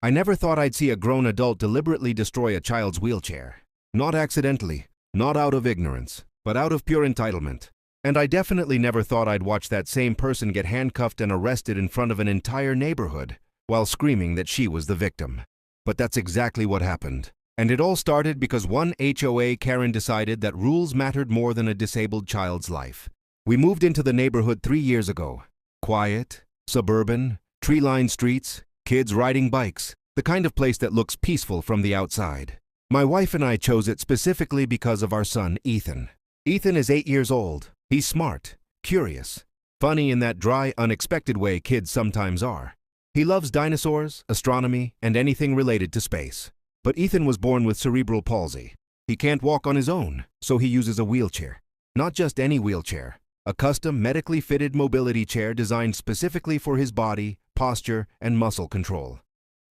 I never thought I'd see a grown adult deliberately destroy a child's wheelchair. Not accidentally, not out of ignorance, but out of pure entitlement. And I definitely never thought I'd watch that same person get handcuffed and arrested in front of an entire neighborhood while screaming that she was the victim. But that's exactly what happened. And it all started because one HOA Karen decided that rules mattered more than a disabled child's life. We moved into the neighborhood 3 years ago. Quiet, suburban, tree-lined streets, kids riding bikes, the kind of place that looks peaceful from the outside. My wife and I chose it specifically because of our son, Ethan. Ethan is 8 years old. He's smart, curious, funny in that dry, unexpected way kids sometimes are. He loves dinosaurs, astronomy, and anything related to space. But Ethan was born with cerebral palsy. He can't walk on his own, so he uses a wheelchair. Not just any wheelchair, a custom medically fitted mobility chair designed specifically for his body, posture, and muscle control.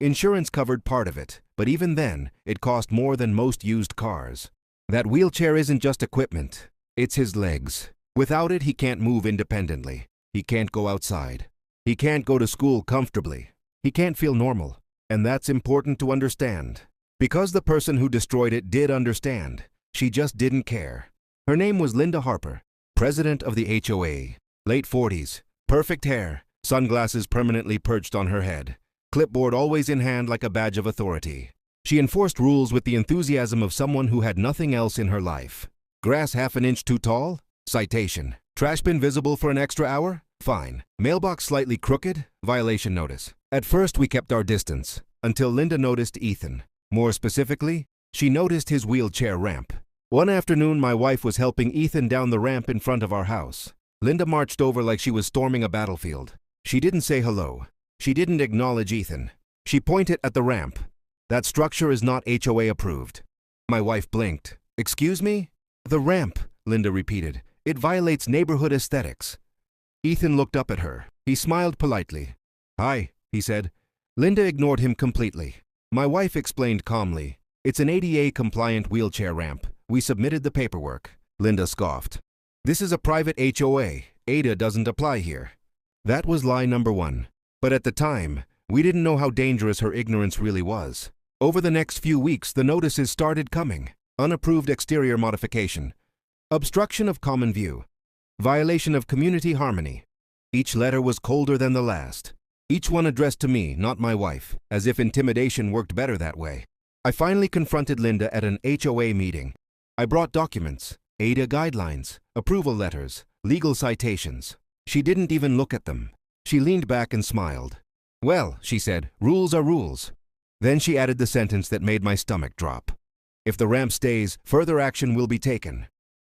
Insurance covered part of it, but even then, it cost more than most used cars. That wheelchair isn't just equipment, it's his legs. Without it, he can't move independently. He can't go outside. He can't go to school comfortably. He can't feel normal. And that's important to understand. Because the person who destroyed it did understand, she just didn't care. Her name was Linda Harper, president of the HOA, late 40s, perfect hair, sunglasses permanently perched on her head, clipboard always in hand like a badge of authority. She enforced rules with the enthusiasm of someone who had nothing else in her life. Grass half an inch too tall? Citation. Trash bin visible for an extra hour? Fine. Mailbox slightly crooked? Violation notice. At first we kept our distance, until Linda noticed Ethan. More specifically, she noticed his wheelchair ramp. One afternoon, my wife was helping Ethan down the ramp in front of our house. Linda marched over like she was storming a battlefield. She didn't say hello. She didn't acknowledge Ethan. She pointed at the ramp. That structure is not HOA approved. My wife blinked. Excuse me? The ramp, Linda repeated. It violates neighborhood aesthetics. Ethan looked up at her. He smiled politely. Hi, he said. Linda ignored him completely. My wife explained calmly. It's an ADA-compliant wheelchair ramp. We submitted the paperwork. Linda scoffed. This is a private HOA. ADA doesn't apply here. That was lie number one. But at the time, we didn't know how dangerous her ignorance really was. Over the next few weeks, the notices started coming. Unapproved exterior modification. Obstruction of common view. Violation of community harmony. Each letter was colder than the last. Each one addressed to me, not my wife, as if intimidation worked better that way. I finally confronted Linda at an HOA meeting. I brought documents, ADA guidelines, approval letters, legal citations. She didn't even look at them. She leaned back and smiled. Well, she said, rules are rules. Then she added the sentence that made my stomach drop. If the ramp stays, further action will be taken.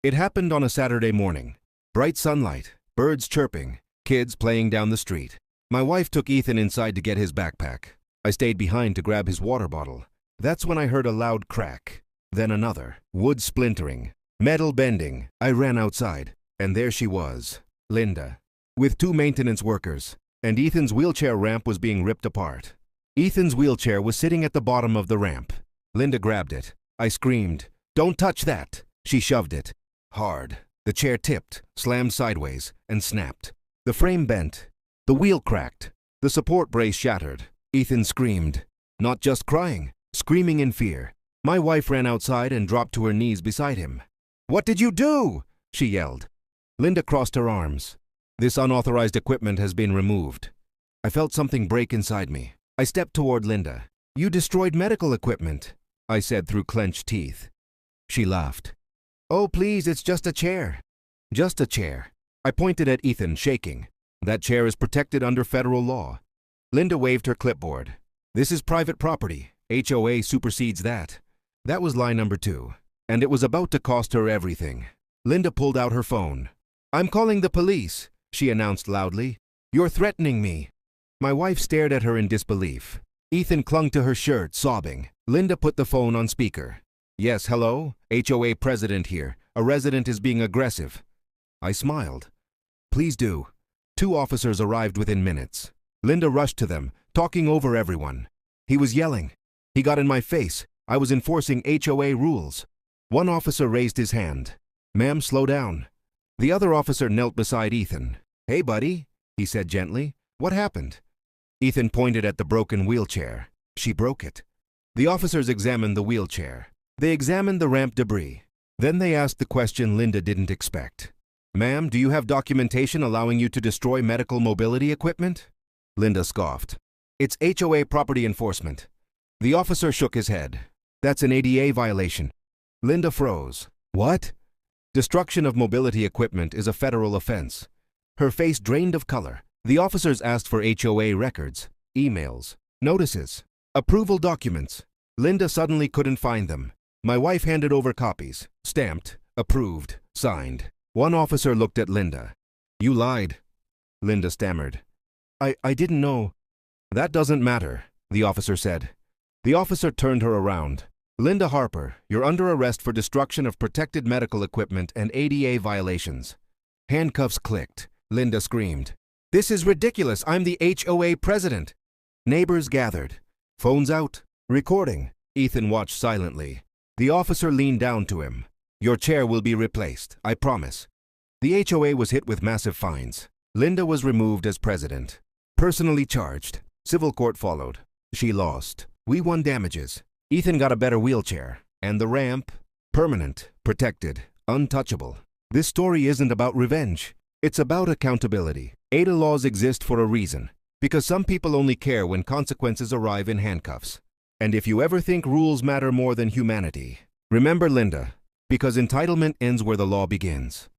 It happened on a Saturday morning. Bright sunlight, birds chirping, kids playing down the street. My wife took Ethan inside to get his backpack. I stayed behind to grab his water bottle. That's when I heard a loud crack. Then another. Wood splintering. Metal bending. I ran outside. And there she was, Linda, with 2 maintenance workers. And Ethan's wheelchair ramp was being ripped apart. Ethan's wheelchair was sitting at the bottom of the ramp. Linda grabbed it. I screamed, "Don't touch that!" She shoved it. Hard. The chair tipped, slammed sideways, and snapped. The frame bent. The wheel cracked. The support brace shattered. Ethan screamed. Not just crying, screaming in fear. My wife ran outside and dropped to her knees beside him. "What did you do?" she yelled. Linda crossed her arms. "This unauthorized equipment has been removed." I felt something break inside me. I stepped toward Linda. "You destroyed medical equipment," I said through clenched teeth. She laughed. "Oh, please, it's just a chair." "Just a chair." I pointed at Ethan, shaking. "That chair is protected under federal law." Linda waved her clipboard. "This is private property. HOA supersedes that." That was lie number 2. And it was about to cost her everything. Linda pulled out her phone. "I'm calling the police," she announced loudly. "You're threatening me." My wife stared at her in disbelief. Ethan clung to her shirt, sobbing. Linda put the phone on speaker. "Yes, hello? HOA president here. A resident is being aggressive." I smiled. "Please do." 2 officers arrived within minutes. Linda rushed to them, talking over everyone. He was yelling. He got in my face. I was enforcing HOA rules. One officer raised his hand. "Ma'am, slow down." The other officer knelt beside Ethan. "Hey, buddy," he said gently. "What happened?" Ethan pointed at the broken wheelchair. She broke it. The officers examined the wheelchair. They examined the ramp debris. Then they asked the question Linda didn't expect. "Ma'am, do you have documentation allowing you to destroy medical mobility equipment?" Linda scoffed. "It's HOA property enforcement." The officer shook his head. "That's an ADA violation." Linda froze. "What?" "Destruction of mobility equipment is a federal offense." Her face drained of color. The officers asked for HOA records, emails, notices, approval documents. Linda suddenly couldn't find them. My wife handed over copies, stamped, approved, signed. One officer looked at Linda. "You lied," Linda stammered. I didn't know." "That doesn't matter," the officer said. The officer turned her around. "Linda Harper, you're under arrest for destruction of protected medical equipment and ADA violations." Handcuffs clicked. Linda screamed. "This is ridiculous. I'm the HOA president." Neighbors gathered. Phones out. Recording. Ethan watched silently. The officer leaned down to him. "Your chair will be replaced, I promise." The HOA was hit with massive fines. Linda was removed as president. Personally charged. Civil court followed. She lost. We won damages. Ethan got a better wheelchair. And the ramp? Permanent, protected, untouchable. This story isn't about revenge. It's about accountability. ADA laws exist for a reason. Because some people only care when consequences arrive in handcuffs. And if you ever think rules matter more than humanity, remember Linda, because entitlement ends where the law begins.